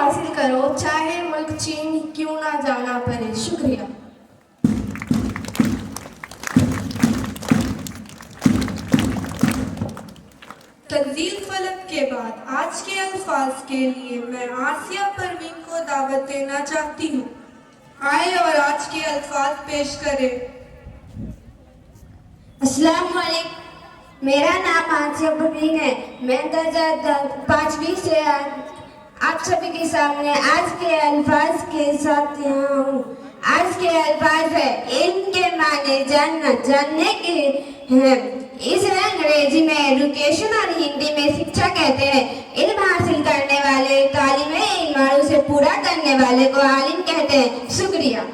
हासिल करो, चाहे मुल्क चीन क्यों ना जाना पड़े। शुक्रिया। तंजील फलक के बाद आज के अल्फाज के लिए मैं आसिया परवीन को दावत देना चाहती हूँ। आए और आज के अल्फाज पेश करें। अस्सलाम वालेकुम, मेरा नाम आसिया परवीन है। मैं दर्जा 5वीं से आप सभी के सामने आज के अल्फाज के साथ यहाँ हूँ। आज के अल्फाज है इल्म के माने जानना, जानने के हैं। इसे अंग्रेजी में एजुकेशन और हिंदी में शिक्षा कहते हैं। इल्म हासिल करने वाले, तालीमे इल्म और उसे पूरा करने वाले को आलिम कहते हैं। शुक्रिया।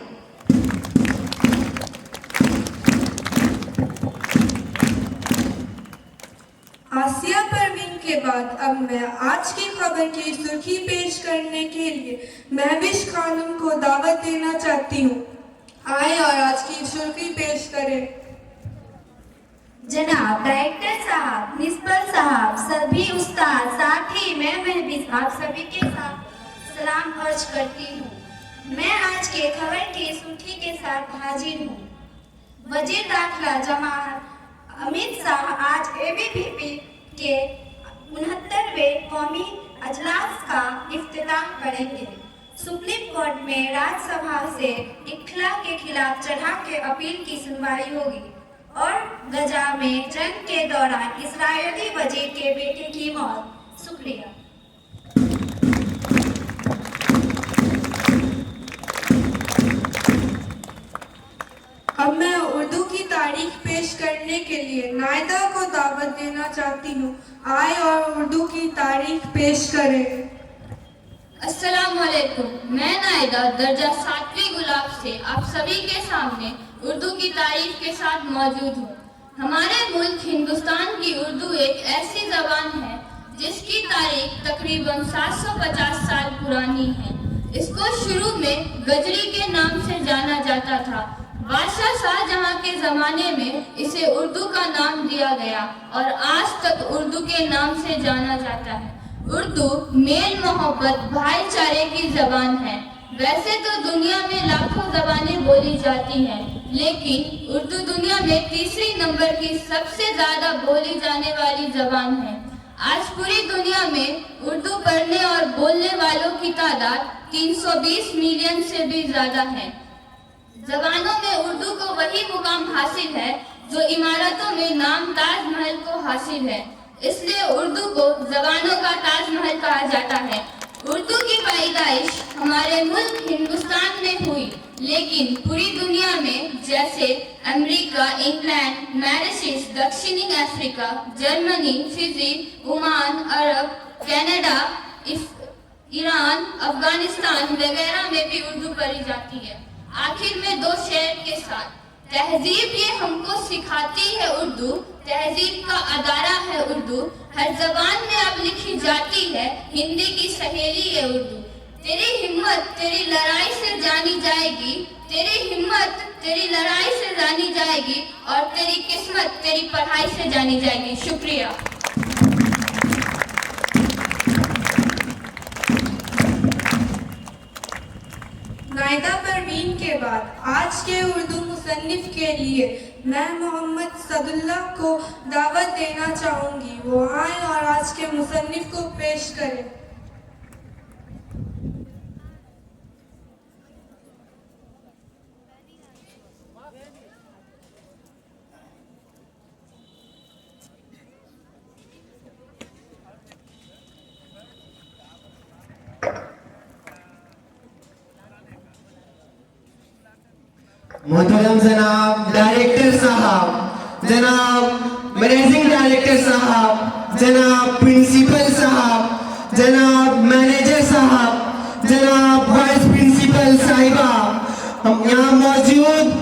आसिया परवीन के बाद अब मैं आज की खबर की सुर्खी पेश करने के लिए महविश खानम को दावत देना चाहती हूँ। आए और आज की सुर्खी पेश करें। जनाब डायरेक्टर साहब, प्रिंसिपल साहब, सभी उस्ताद, साथ ही मैं महविश आप सभी के साथ सलाम अर्ज करती हूँ। मैं आज के खबर की सुर्खी के साथ हाजिर हूँ। वजीर दाखिला जनाब अमित शाह आज एबीवीपी के 69वें कौमी अजलास का इफ्तिताह करेंगे। सुप्रीम कोर्ट में राज्यसभा से इख्ला के खिलाफ चढ़ा के अपील की सुनवाई होगी और गजा में जंग के दौरान इस्राएली वजीर के बेटे की मौत। शुक्रिया। अब मैं उर्दू की तारीख पेश करने के लिए नायदा को दावत देना चाहती हूँ। आए और उर्दू की तारीख पेश करें। अस्सलाम वालेकुम, मैं नायदा दर्जा 7वीं गुलाब से आप सभी के सामने उर्दू की तारीफ के साथ मौजूद हूँ। हमारे मुल्क हिंदुस्तान की उर्दू एक ऐसी ज़बान है जिसकी तारीख तकरीबन 750 साल पुरानी है। इसको शुरू में गजरी के नाम से जाना जाता था। बादशाह शाहजहां के ज़माने में इसे उर्दू का नाम दिया गया और आज तक उर्दू के नाम से जाना जाता है। उर्दू मेल मोहब्बत भाईचारे की ज़बान है। वैसे तो दुनिया में लाखों ज़बानें बोली जाती हैं, लेकिन उर्दू दुनिया में तीसरी नंबर की सबसे ज़्यादा बोली जाने वाली ज़बान है। आज पूरी दुनिया में उर्दू पढ़ने और बोलने वालों की तादाद 320 मिलियन से भी ज़्यादा है। ज़बानों में उर्दू को वही मुकाम हासिल है जो इमारतों में नाम ताजमहल को हासिल है। इसलिए उर्दू को ज़बानों का ताजमहल कहा जाता है। उर्दू की पैदाइश हमारे मुल्क हिंदुस्तान में हुई, लेकिन पूरी दुनिया में जैसे अमेरिका, इंग्लैंड, मॉरिशस, दक्षिणी अफ्रीका, जर्मनी, फिजी, ओमान, अरब, कनाडा, ईरान, अफगानिस्तान वगैरह में भी उर्दू पढ़ी जाती है। आखिर में दो शेर के साथ, तहजीब ये हमको सिखाती है उर्दू, तहजीब का अदारा है उर्दू, हर जबान में अब लिखी जाती है, हिंदी की सहेली है उर्दू। तेरी हिम्मत तेरी लड़ाई से जानी जाएगी, तेरी हिम्मत तेरी लड़ाई से जानी जाएगी और तेरी किस्मत तेरी पढ़ाई से जानी जाएगी। शुक्रिया। नायदा परवीन के बाद आज के उर्दू मुसन्निफ के लिए मैं मोहम्मद सदुल्लाह को दावत देना चाहूँगी। वो आए और आज के मुसन्निफ को पेश करें। मोहतरम जनाब डायरेक्टर साहब, जनाब मैनेजिंग डायरेक्टर साहब, जनाब प्रिंसिपल साहब, जनाब मैनेजर साहब, जनाब वाइस प्रिंसिपल साहिबा, हम यहाँ मौजूद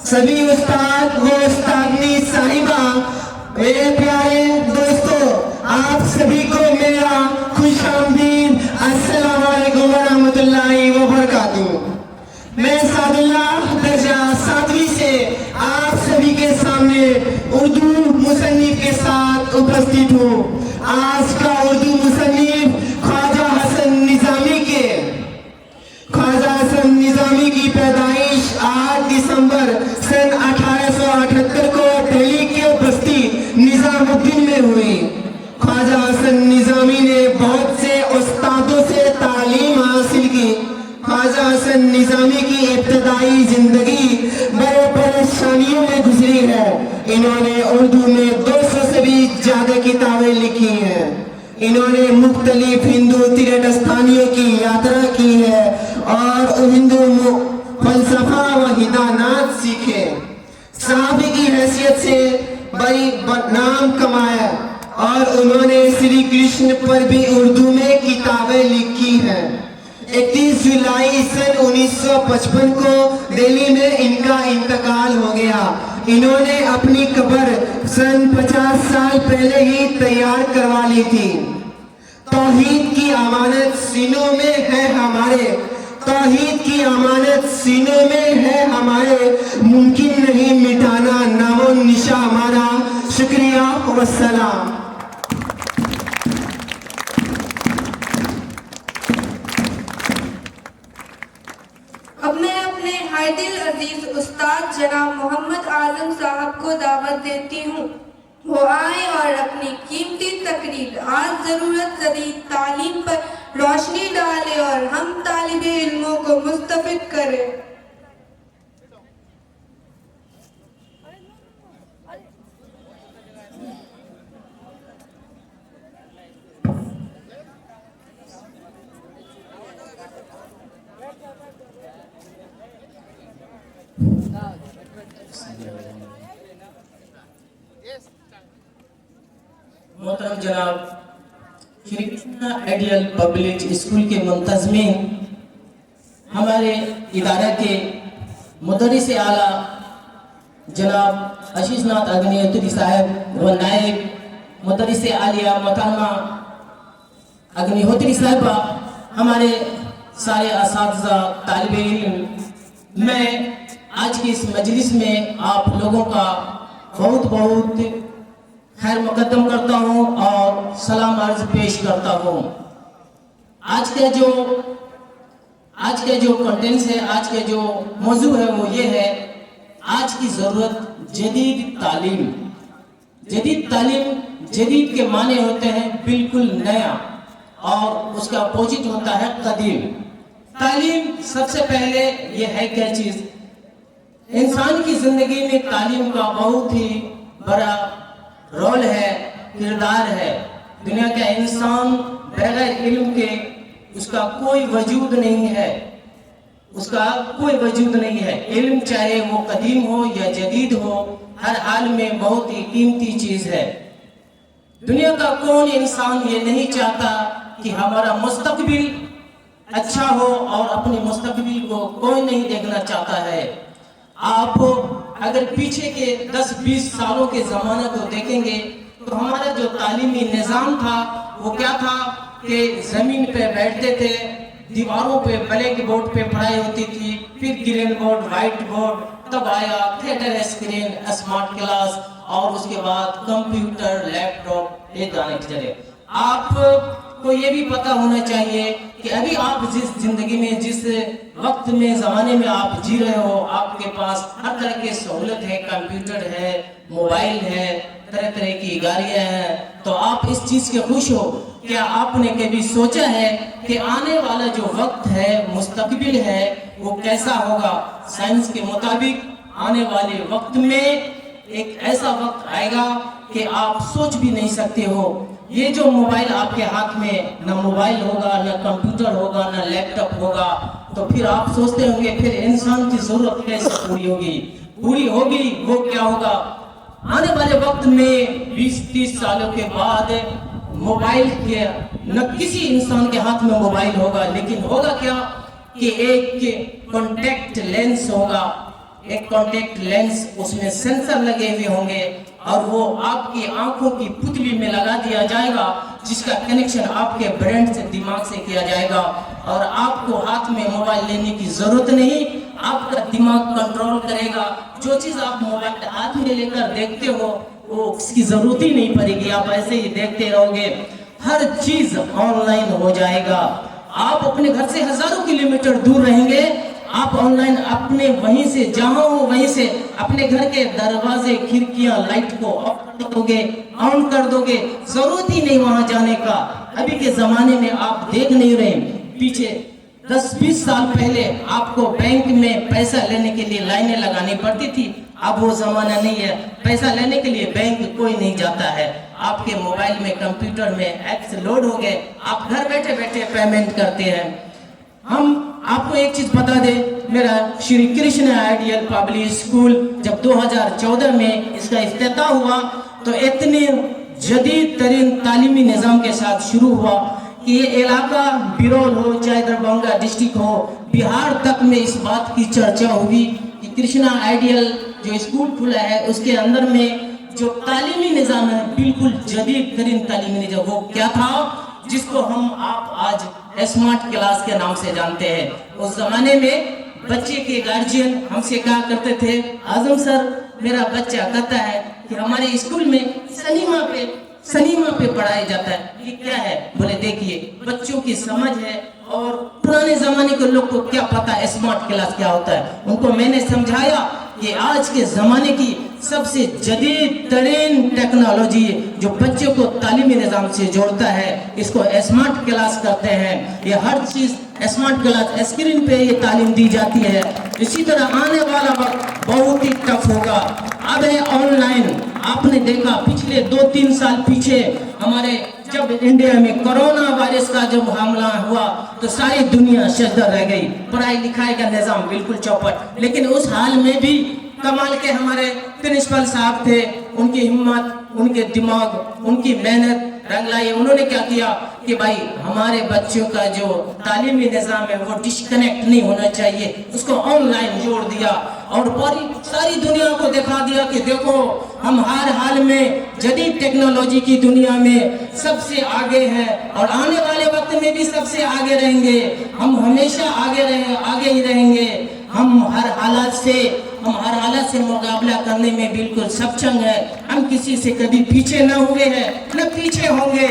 सभी उस्ताद व उस्तादनी साहिबा, मेरे प्यारे दोस्तों, आप सभी को मेरा खुशामदीद अस्सलाम वालेकुम व रहमतुल्लाहि व बरकातुहू। मैं सादुल्लाह दर्जा 7वीं से आप सभी के सामने उर्दू मुसन्निफ के साथ उपस्थित हूँ। आज का उर्दू मुसन्निफ ख्वाजा हसन निजामी के हुसैन निजामी की इब्तदाई जिंदगी बड़े परेशानियों में गुजरी है। इन्होंने उर्दू में 200 से भी ज्यादा किताबें लिखी हैं। इन्होंने मुख्तलिफ हिंदू तीर्थ स्थानियों की यात्रा की है और हिंदू फलसफा व हिदायत सीखे। सहाबी की हैसियत से बड़ी नाम कमाया और उन्होंने श्री कृष्ण पर भी उर्दू में किताबें लिखी हैं। 31 जुलाई सन 1955 को दिल्ली में इनका इंतकाल हो गया। इन्होंने अपनी कब्र सन 50 साल पहले ही तैयार करवा ली थी। तौहीद की अमानत सीनों में है हमारे, तौहीद की अमानत सीनों में है हमारे, मुमकिन नहीं मिटाना नामो निशा हमारा। शुक्रिया वस्सलाम। अब मैं अपने हायदिल अजीज उस्ताद जनाब मोहम्मद आजम साहब को दावत देती हूँ। वो आए और अपनी कीमती तकरीर आज ज़रूरत जदीद तालीम पर रोशनी डाले और हम तालिबे इल्मों को मुस्तफ़िद करें। मोहतरम जनाब Shri Krishna ideal public school के मुंतज़मीन, हमारे इदारे के मुदर्रिस आला जनाब आशीष नाथ अग्निहोत्री साहब व नायब मुदर्रिस आलिया मोहतरमा अग्निहोत्री साहिबा, हमारे सारे असातिज़ा तालिबे इल्म, मैं आज की इस मजलिस में आप लोगों का बहुत बहुत खैर मुकद्दम करता हूँ और सलाम अर्ज पेश करता हूँ। आज के जो कंटेंट्स है, आज के जो मौजू है वो ये है, आज की ज़रूरत जदीद तालीम। जदीद तालीम, जदीद के माने होते हैं बिल्कुल नया और उसका अपोजिट होता है कदीम। तालीम सबसे पहले ये है क्या चीज़, इंसान की ज़िंदगी में तालीम का बहुत ही बड़ा रोल है, किरदार है। दुनिया का इंसान बगैर इल्म के उसका कोई वजूद नहीं है, उसका कोई वजूद नहीं है। इल्म चाहे वो कदीम हो या जदीद हो, हर हाल में बहुत ही कीमती चीज़ है। दुनिया का कौन इंसान ये नहीं चाहता कि हमारा मुस्तकबिल अच्छा हो और अपने मुस्तकबिल को कोई नहीं देखना चाहता है। आप अगर पीछे के 10-20 सालों के ज़माने को देखेंगे तो हमारा जो तालीमी निज़ाम था वो क्या था कि ज़मीन पे बैठते थे, दीवारों पे ब्लैक बोर्ड पे पढ़ाई होती थी, फिर ग्रीन बोर्ड, वाइट बोर्ड, तब आया थिएटर स्क्रीन, स्मार्ट क्लास और उसके बाद कंप्यूटर, लैपटॉप, ये जाने चले। आपको ये भी पता होना चाहिए कि अभी आप जिस जिंदगी में, जिस वक्त में, ज़माने में आप जी रहे हो, आपके पास हर तरह की सहूलत है, कंप्यूटर है, मोबाइल है, तरह तरह की गाड़ियाँ हैं, तो आप इस चीज़ के खुश हो। क्या आपने कभी सोचा है कि आने वाला जो वक्त है, मुस्तकबिल है, वो कैसा होगा? साइंस के मुताबिक आने वाले वक्त में एक ऐसा वक्त आएगा कि आप सोच भी नहीं सकते हो। ये जो मोबाइल आपके हाथ में, ना मोबाइल होगा, ना कंप्यूटर होगा, ना लैपटॉप होगा, तो फिर आप सोचते होंगे फिर इंसान की जरूरत कैसे पूरी होगी? पूरी होगी वो क्या होगा? आने वाले वक्त में 20-30 सालों के बाद मोबाइल के न किसी इंसान के हाथ में मोबाइल होगा, लेकिन होगा क्या कि एक कॉन्टैक्ट लेंस होगा, एक कॉन्टैक्ट लेंस, उसमें सेंसर लगे हुए होंगे और वो आपकी आंखों की पुतली में लगा दिया जाएगा, जिसका कनेक्शन आपके ब्रेन से, दिमाग से किया जाएगा और आपको हाथ में मोबाइल लेने की जरूरत नहीं, आपका दिमाग कंट्रोल करेगा। जो चीज़ आप मोबाइल हाथ में लेकर देखते हो वो उसकी जरूरत ही नहीं पड़ेगी, आप ऐसे ही देखते रहोगे। हर चीज ऑनलाइन हो जाएगा। आप अपने घर से हजारों किलोमीटर दूर रहेंगे, आप ऑनलाइन अपने वहीं से, जहां हो वहीं से अपने घर के दरवाजे, खिड़कियां, लाइट को ऑफ कर दोगे, ऑन कर दोगे, जरूरत ही नहीं वहां जाने का। अभी के जमाने में आप देख नहीं रहे, पीछे 10-20 साल पहले आपको बैंक में पैसा लेने के लिए लाइनें लगानी पड़ती थी। अब वो जमाना नहीं है, पैसा लेने के लिए बैंक कोई नहीं जाता है। आपके मोबाइल में, कंप्यूटर में ऐप्स लोड हो गए, आप घर बैठे बैठे पेमेंट करते हैं। हम आपको एक चीज बता दें, मेरा Shri Krishna ideal public school जब 2014 में इसका इफ्तिताह हुआ तो इतने जदीद तरीन तालीमी निज़ाम के साथ शुरू हुआ कि ये इलाका बिरौल हो चाहे दरभंगा डिस्ट्रिक्ट हो, बिहार तक में इस बात की चर्चा हुई कि कृष्णा आइडियल जो स्कूल खुला है उसके अंदर में जो तालीमी निज़ाम है बिल्कुल जदीद तरीन तालीमी निज़ाम, वो क्या था जिसको हम आप आज स्मार्ट क्लास के नाम से जानते हैं। उस जमाने में बच्चे के गार्जियन हमसे कहा करते थे, आजम सर मेरा बच्चा कहता है कि हमारे स्कूल में शनिमा पे पढ़ाया जाता है, ये क्या है? बोले देखिए बच्चों की समझ है और पुराने जमाने के लोग को क्या पता है स्मार्ट क्लास क्या होता है। उनको मैंने समझाया कि आज के जमाने की सबसे जदीद तरीन टेक्नोलॉजी जो बच्चों को तालीमी निज़ाम से जोड़ता है इसको स्मार्ट क्लास करते हैं। ये हर चीज़ स्मार्ट क्लास स्क्रीन पे ये तालीम दी जाती है। इसी तरह आने वाला वक्त बहुत ही टफ होगा। अब है ऑनलाइन। आपने देखा पिछले 2-3 साल पीछे हमारे जब इंडिया में कोरोना वायरस का जब हमला हुआ तो सारी दुनिया सजदा रह गई, पढ़ाई लिखाई का निज़ाम बिल्कुल चौपट। लेकिन उस हाल में भी कमाल के हमारे प्रिंसिपल साहब थे, उनकी हिम्मत, उनके दिमाग, उनकी मेहनत रंग लाई। उन्होंने क्या किया कि भाई हमारे बच्चों का जो तालीमी निज़ाम है वो डिस्कनेक्ट नहीं होना चाहिए, उसको ऑनलाइन जोड़ दिया और सारी दुनिया को दिखा दिया कि देखो हम हर हाल में जदीद टेक्नोलॉजी की दुनिया में सबसे आगे हैं और आने वाले वक्त में भी सबसे आगे रहेंगे। हम हमेशा आगे ही रहेंगे। हम हर हालात से मुकाबला करने में बिल्कुल सक्षम है। हम किसी से कभी पीछे न हुए हैं न पीछे होंगे।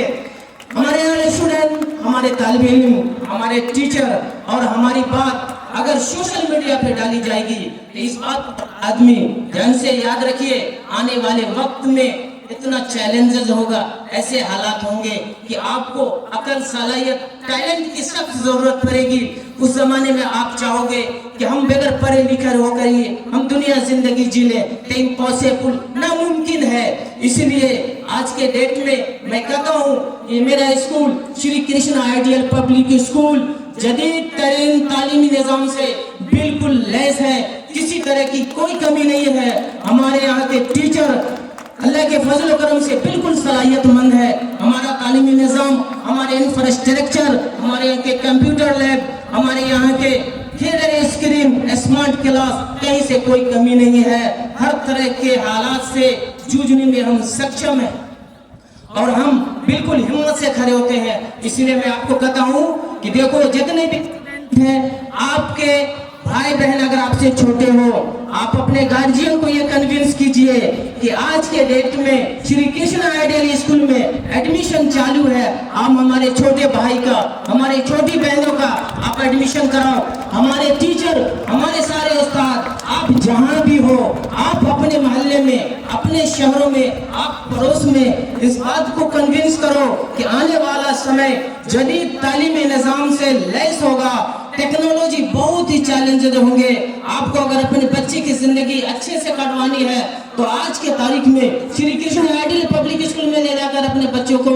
हमारे यहाँ स्टूडेंट, हमारे तालिब इल्म, हमारे टीचर और हमारी बात अगर सोशल मीडिया पे डाली जाएगी तो इस बात आदमी ध्यान से याद रखिए, आने वाले वक्त में इतना चैलेंजेस होगा, ऐसे हालात होंगे कि आपको अकल, सलाहियत, टैलेंट की सख्त जरूरत पड़ेगी। उस जमाने में आप चाहोगे कि हम बगैर पढ़े लिखे होकर ही हम दुनिया जिंदगी जी लें, तो इम्पॉसिबल, नामुमकिन है। इसलिए आज के डेट में मैं कहता हूँ ये मेरा school Shri Krishna ideal public school जदीद तरीन तालीमी निज़ाम से बिल्कुल लैस है, किसी तरह की कोई कमी नहीं है। हमारे यहाँ के टीचर अल्लाह के फजल करम से बिल्कुल सलाहियतमंद है। हमारा तालीमी निज़ाम, हमारे इंफ्रास्ट्रक्चर, हमारे यहाँ के कंप्यूटर लैब, हमारे यहाँ के थिएटर स्क्रीन, स्मार्ट क्लास, कहीं से कोई कमी नहीं है। हर तरह के हालात से जूझने में हम सक्षम हैं और हम बिल्कुल हिम्मत से खड़े होते हैं। इसलिए मैं आपको कहता हूँ कि देखो जितने भी हैं आपके भाई बहन अगर आपसे छोटे हो, आप अपने गार्जियन को ये कन्विंस कीजिए कि आज के डेट में श्री कृष्ण आइडियल स्कूल में एडमिशन चालू है। आप हमारे छोटे भाई का, हमारे छोटी बहनों का आप एडमिशन कराओ। हमारे टीचर, हमारे सारे उस्ताद, आप जहाँ भी हो, आप अपने मोहल्ले में, अपने शहरों में, आप पड़ोस में इस बात को कन्विंस करो कि आने वाला समय जदीद तालीमी निज़ाम से लैस होगा। टेक्नोलॉजी बहुत ही चैलेंजेस होंगे। आपको अगर अपने बच्चे की जिंदगी अच्छे से कटवानी है तो आज के तारीख में Shri Krishna ideal public school में ले जाकर अपने बच्चों को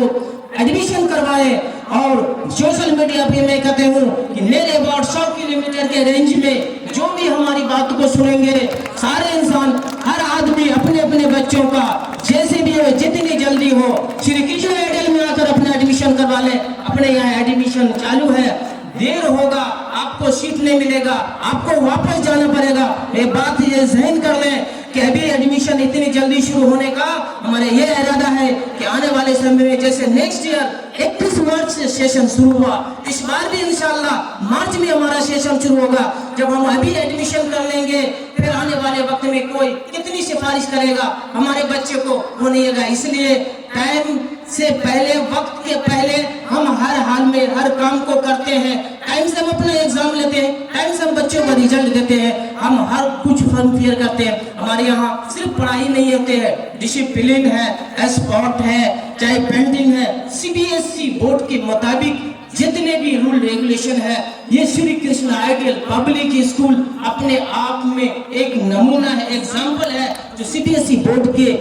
एडमिशन करवाएं। और सोशल मीडिया पे मैं कहते हूँ कि मेरे अबाउट 100 किलोमीटर के रेंज में जो भी हमारी बात को सुनेंगे, सारे इंसान, हर आदमी अपने अपने बच्चों का जैसे भी हो, जितनी जल्दी हो, श्री कृष्ण आइडियल में आकर अपना एडमिशन करवा लें। अपने यहाँ एडमिशन चालू है, देर होगा आपको सीट नहीं मिलेगा, आपको वापस जाना पड़ेगा। ये बात ये ज़हन कर लें कि अभी एडमिशन इतनी जल्दी शुरू होने का हमारा ये इरादा है कि आने वाले समय में जैसे नेक्स्ट ईयर 31 मार्च से सेशन शुरू हुआ, इस बार भी इंशाल्लाह मार्च में हमारा सेशन शुरू होगा। जब हम अभी एडमिशन कर लेंगे फिर आने वाले वक्त में कोई कितनी सिफारिश करेगा, हमारे बच्चे को वो नहीं होगा। इसलिए टाइम से पहले, वक्त के पहले हम हर हाल में हर काम को करते हैं। टाइम से हम अपना एग्जाम लेते हैं, टाइम से हम बच्चों का रिजल्ट देते हैं, हम हर कुछ फॉर्म फियर करते हैं। हमारे यहाँ सिर्फ पढ़ाई नहीं होते हैं, डिसिप्लिन है, स्पोर्ट है, चाहे पेंटिंग है। CBSE बोर्ड के मुताबिक जितने भी सभी रूल रेगुलेशन है। ये Shri Krishna ideal public school अपने आप में एक नमूना है, एग्जाम्पल है, जो सीबीएसई बोर्ड के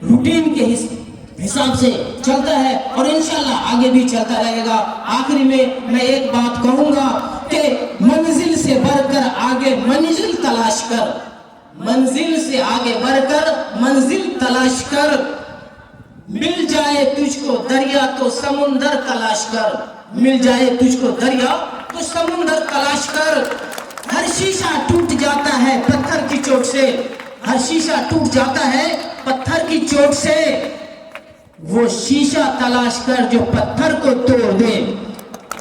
रूटीन के हिसाब से चलता है और इंशाल्लाह आगे भी चलता रहेगा। आखिरी में मैं एक बात कहूंगा कि मंजिल से बढ़कर आगे मंजिल तलाश कर, मंजिल से आगे बढ़कर मंजिल तलाश कर, मिल जाए तुझको दरिया तो समुंदर तलाश कर, मिल जाए तुझको दरिया तो समुंदर तलाश कर। हर शीशा टूट जाता है पत्थर की चोट से, हर शीशा टूट जाता है पत्थर की चोट से। वो शीशा तलाश कर जो पत्थर को तोड़ दे,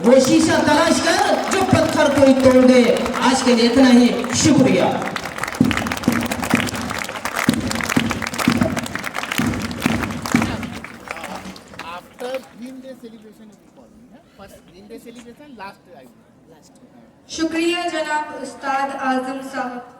वो शीशा तलाश कर जो पत्थर को ही तोड़ दे। आज के लिए इतना ही, शुक्रिया। शुक्रिया जनाब उस्ताद आजम साहब।